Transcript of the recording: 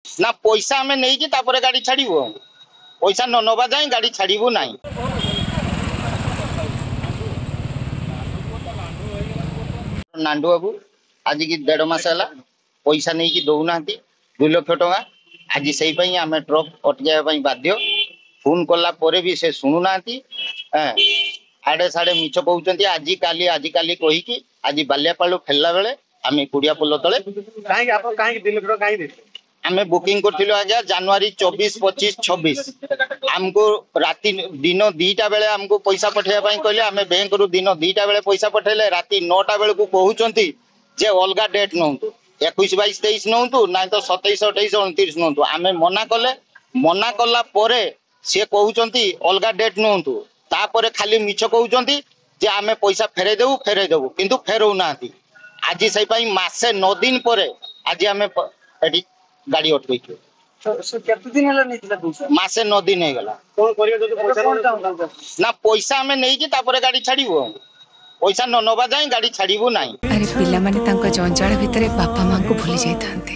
ना पैसा आम नहीं गाड़ी छाड़ू पैसा न नवा जाए गाड़ी छाड़ू ना नांडू बाबू आज की 1.5 मास है पैसा नहीं दौना 2 लाख टका आज से आम ट्रक अटकाई बाध्य फोन कला भी से शुणुना आड़े साड़े मिछ कहते आज काली कहीकि आज बालियापाड़ फेरला बेले आम कुड़िया पोल तले आम बुकिंग करूँ आज्ञा जनवरी 24, 25, 26 आमको राति दिन 2टा बेले आमको पैसा पठेवा कहले आम बैंक रु दिन 2टा बेले पैसा पठेले राति 9टा बेले को कहते जे अलग डेट नौ 21, 22, 23 नौ ना तो 27, 28, 29 नौ आम मना कले मना कला सी कहते अलग डेट नौ तापर खाली मिछ कहते जे आम पैसा फेरेदेबू किंतु फेरौना आज से मासे 9 दिन पर आज आम गाड़ी अटक मासे 9 दिन हो गला ना पैसा आम नहीं गाड़ी छाड़ू पैसा न नवा जाए गाड़ी छाड़ू ना। अरे पिला माने तांका जंजाल भितरे बापा मां को भूली जाइथांते।